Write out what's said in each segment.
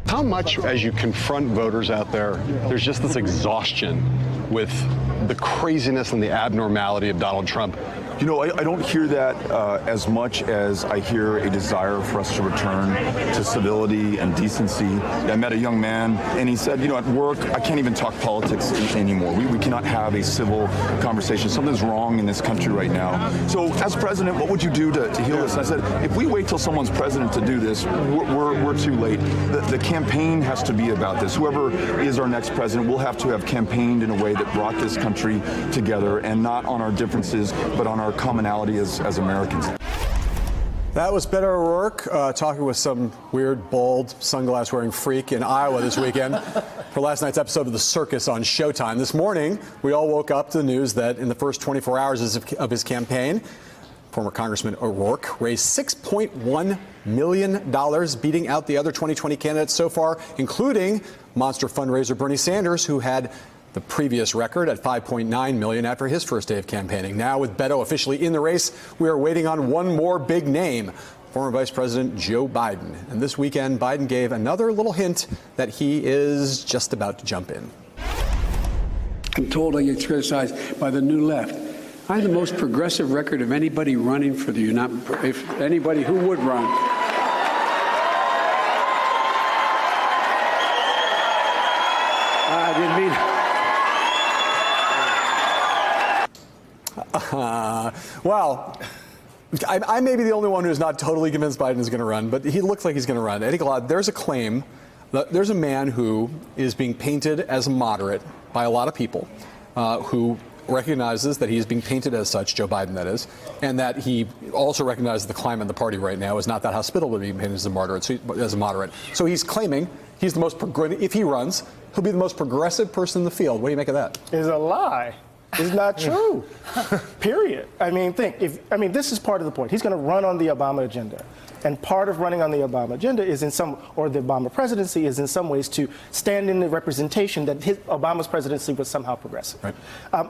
How much, as you confront voters out there, there's just this exhaustion with the craziness and the abnormality of Donald Trump? You know, I don't hear that as much as I hear a desire for us to return to civility and decency. I met a young man, and he said, you know, at work, I can't even talk politics anymore. We cannot have a civil conversation. Something's wrong in this country right now. So, as president, what would you do to heal this? And I said, if we wait till someone's president to do this, we're too late. The campaign has to be about this. Whoever is our next president will have to have campaigned in a way that brought this country together, and not on our differences, but on our commonality as Americans. That was Beto O'Rourke talking with some weird, bald, sunglass-wearing freak in Iowa this weekend for last night's episode of The Circus on Showtime. This morning, we all woke up to the news that in the first 24 hours of his campaign, former Congressman O'Rourke raised $6.1 million, beating out the other 2020 candidates so far, including monster fundraiser Bernie Sanders, who had the previous record at $5.9 million after his first day of campaigning. Now, with Beto officially in the race, we are waiting on one more big name, former Vice President Joe Biden. And this weekend, Biden gave another little hint that he is just about to jump in. I'm told I get criticized by the New Left. I have the most progressive record of anybody running for the if anybody who would run. I didn't mean. Well, I may be the only one who's not totally convinced Biden is going to run, but he looks like he's going to run. Eddie Glaude, there's a claim that there's a man who is being painted as a moderate by a lot of people who recognizes that he's being painted as such, Joe Biden that is, and that he also recognizes the climate in the party right now is not that hospitable to being painted as a moderate. So he's claiming he's the most progressive. If he runs, he'll be the most progressive person in the field. What do you make of that? It's a lie. It's not true. Period. I mean, this is part of the point. He's going to run on the Obama agenda. And part of running on the Obama agenda is the Obama presidency is in some ways to stand in the representation that Obama's presidency was somehow progressive. Right.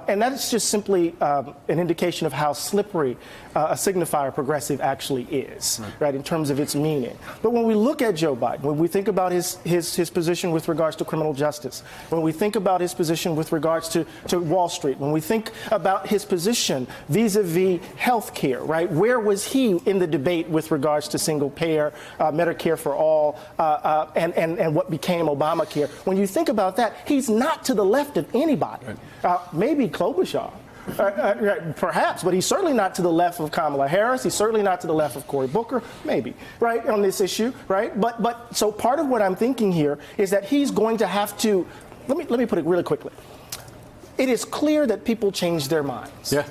And that is just simply an indication of how slippery a signifier progressive actually is, right, in terms of its meaning. But when we look at Joe Biden, when we think about his position with regards to criminal justice, when we think about his position with regards to Wall Street, when we think about his position vis-a-vis health care, right, where was he in the debate with regards to single payer, Medicare for all, and what became Obamacare? When you think about that, he's not to the left of anybody. Maybe Klobuchar. Perhaps, but he's certainly not to the left of Kamala Harris. He's certainly not to the left of Cory Booker, maybe, right, on this issue, right? But so part of what I'm thinking here is that he's going to have to, let me put it really quickly. It is clear that people change their minds. Yeah.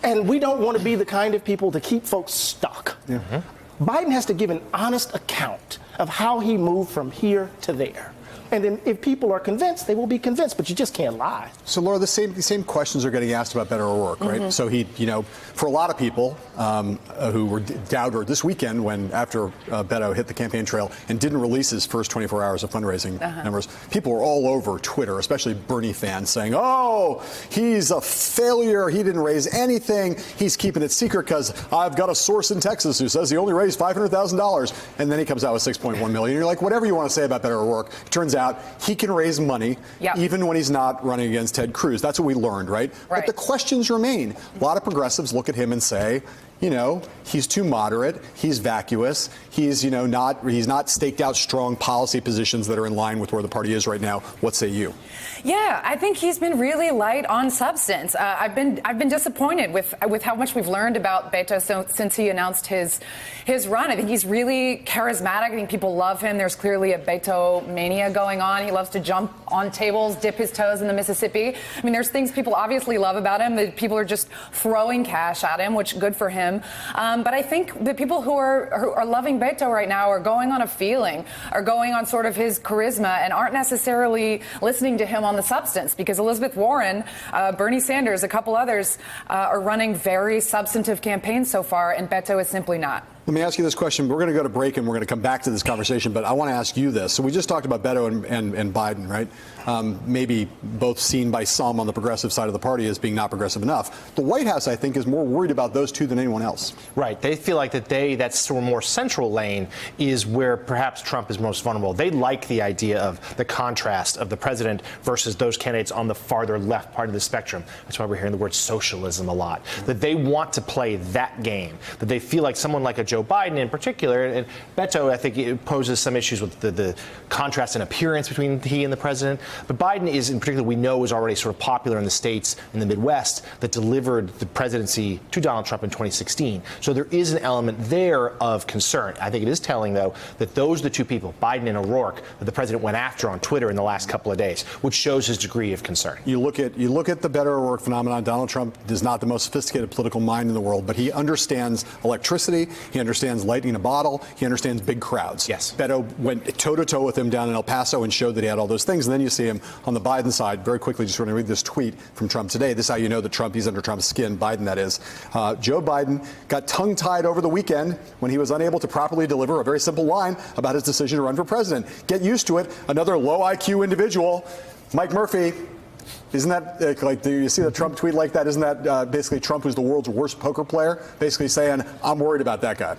And we don't want to be the kind of people to keep folks stuck. Mm-hmm. Biden has to give an honest account of how he moved from here to there. And then if people are convinced, they will be convinced, but you just can't lie. So, Laura, the same questions are getting asked about Beto O'Rourke, right? Mm-hmm. So he, for a lot of people who were doubted this weekend when after Beto hit the campaign trail and didn't release his first 24 hours of fundraising numbers, people were all over Twitter, especially Bernie fans, saying, oh, he's a failure. He didn't raise anything. He's keeping it secret because I've got a source in Texas who says he only raised $500,000. And then he comes out with $6.1 million. You're like, whatever you want to say about Beto O'Rourke, it turns out he can raise money even when he's not running against Ted Cruz. That's what we learned, right? But the questions remain. A lot of progressives look at him and say, he's too moderate. He's vacuous. He's, he's not staked out strong policy positions that are in line with where the party is right now. What say you? Yeah, I think he's been really light on substance. I've been disappointed with how much we've learned about Beto since he announced his run. I think he's really charismatic. I think people love him. There's clearly a Beto mania going on. He loves to jump on tables, dip his toes in the Mississippi. I mean, there's things people obviously love about him. That people are just throwing cash at him, which good for him. But I think the people who are loving Beto right now are going on a feeling, are going on sort of his charisma, and aren't necessarily listening to him on the substance, because Elizabeth Warren, Bernie Sanders, a couple others are running very substantive campaigns so far, and Beto is simply not. Let me ask you this question. We're going to go to break and we're going to come back to this conversation, but I want to ask you this. So we just talked about Beto and Biden, right? Maybe both seen by some on the progressive side of the party as being not progressive enough. The White House, I think, is more worried about those two than anyone else. Right. They feel like that sort of more central lane is where perhaps Trump is most vulnerable. They like the idea of the contrast of the president versus those candidates on the farther left part of the spectrum. That's why we're hearing the word socialism a lot. That they want to play that game. That they feel like someone like a Joe Biden in particular, and Beto, I think, it poses some issues with the contrast in appearance between he and the president. But Biden is, in particular, we know is already sort of popular in the states in the Midwest that delivered the presidency to Donald Trump in 2016. So there is an element there of concern. I think it is telling, though, that those are the two people, Biden and O'Rourke, that the president went after on Twitter in the last couple of days, which shows his degree of concern. You look at the Beto O'Rourke phenomenon. Donald Trump is not the most sophisticated political mind in the world, but he understands electricity. He understands lightning in a bottle. He understands big crowds. Yes. Beto went toe-to-toe with him down in El Paso and showed that he had all those things. And then you see him on the Biden side. Very quickly, just want to read this tweet from Trump today. This is how you know that he's under Trump's skin, Biden that is. Joe Biden got tongue-tied over the weekend when he was unable to properly deliver a very simple line about his decision to run for president. Get used to it. Another low IQ individual, Mike Murphy. Isn't that like, do you see the Trump tweet like that? Isn't that basically Trump, who's the world's worst poker player, basically saying, I'm worried about that guy?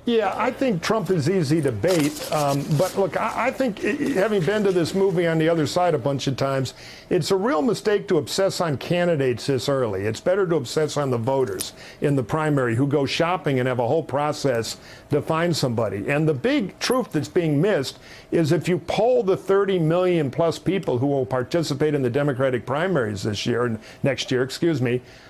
Yeah, I think Trump is easy to bait. But look, I think, having been to this movie on the other side a bunch of times, it's a real mistake to obsess on candidates this early. It's better to obsess on the voters in the primary who go shopping and have a whole process to find somebody. And the big truth that's being missed is if you poll the 30 million plus people who will participate in the Democratic primaries this year, next year,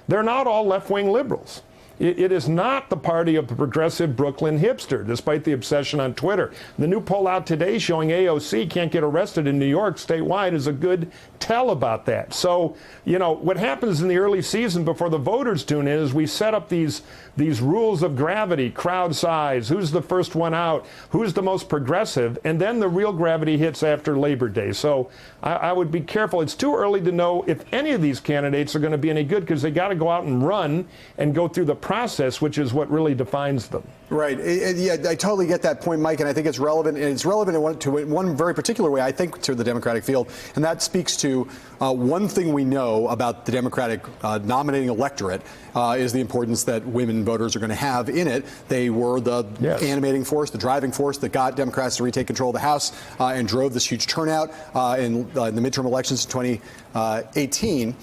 they're not all left-wing liberals. It is not the party of the progressive Brooklyn hipster, despite the obsession on Twitter. The new poll out today showing AOC can't get arrested in New York statewide is a good tell about that. So, you know, what happens in the early season before the voters tune in is we set up these rules of gravity, crowd size, who's the first one out, who's the most progressive, and then the real gravity hits after Labor Day. So I would be careful. It's too early to know if any of these candidates are going to be any good because they got to go out and run and go through the process, which is what really defines them. Right. Yeah, I totally get that point, Mike, and I think it's relevant. And it's relevant in one very particular way, I think, to the Democratic field, and that speaks to one thing we know about the Democratic nominating electorate is the importance that women voters are going to have in it. They were the animating force, the driving force that got Democrats to retake control of the House and drove this huge turnout in the midterm elections in 2018.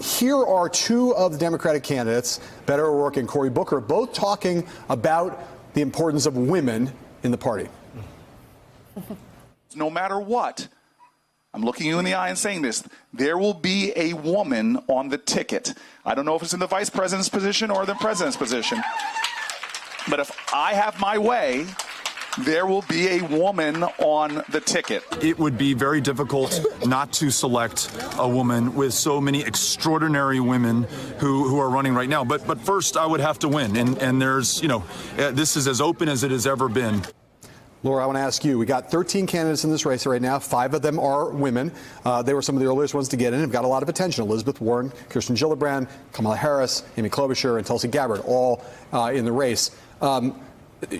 Here are two of the Democratic candidates, Beto O'Rourke and Cory Booker, both talking about the importance of women in the party. No matter what, I'm looking you in the eye and saying this, there will be a woman on the ticket. I don't know if it's in the vice president's position or the president's position, but if I have my way, there will be a woman on the ticket. It would be very difficult not to select a woman with so many extraordinary women who are running right now. But first, I would have to win. And there's, you know, this is as open as it has ever been. Laura, I want to ask you, we got 13 candidates in this race right now. 5 of them are women. They were some of the earliest ones to get in and have got a lot of attention. Elizabeth Warren, Kirsten Gillibrand, Kamala Harris, Amy Klobuchar, and Tulsi Gabbard, all in the race.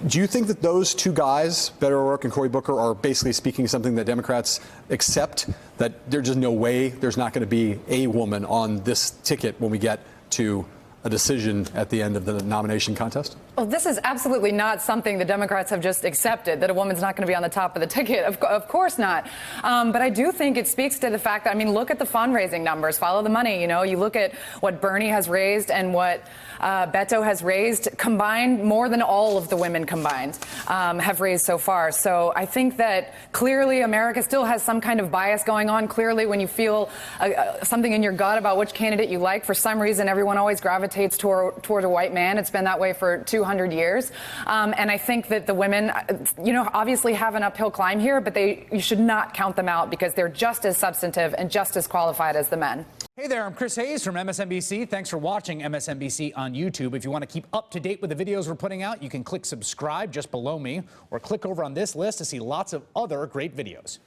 Do you think that those two guys, Beto O'Rourke and Cory Booker, are basically speaking something that Democrats accept, that there's just no way there's not going to be a woman on this ticket when we get to a decision at the end of the nomination contest? Well, this is absolutely not something the Democrats have just accepted, that a woman's not going to be on the top of the ticket. Of course not. But I do think it speaks to the fact that, I mean, look at the fundraising numbers, follow the money. You know, you look at what Bernie has raised and what Beto has raised combined, more than all of the women combined have raised so far. So I think that clearly America still has some kind of bias going on. Clearly, when you feel something in your gut about which candidate you like, for some reason, everyone always gravitates toward a white man. It's been that way for 200 years. And I think that the women, you know, obviously have an uphill climb here, but you should not count them out because they're just as substantive and just as qualified as the men. Hey there, I'm Chris Hayes from MSNBC. Thanks for watching MSNBC on YouTube. If you want to keep up to date with the videos we're putting out, you can click subscribe just below me or click over on this list to see lots of other great videos.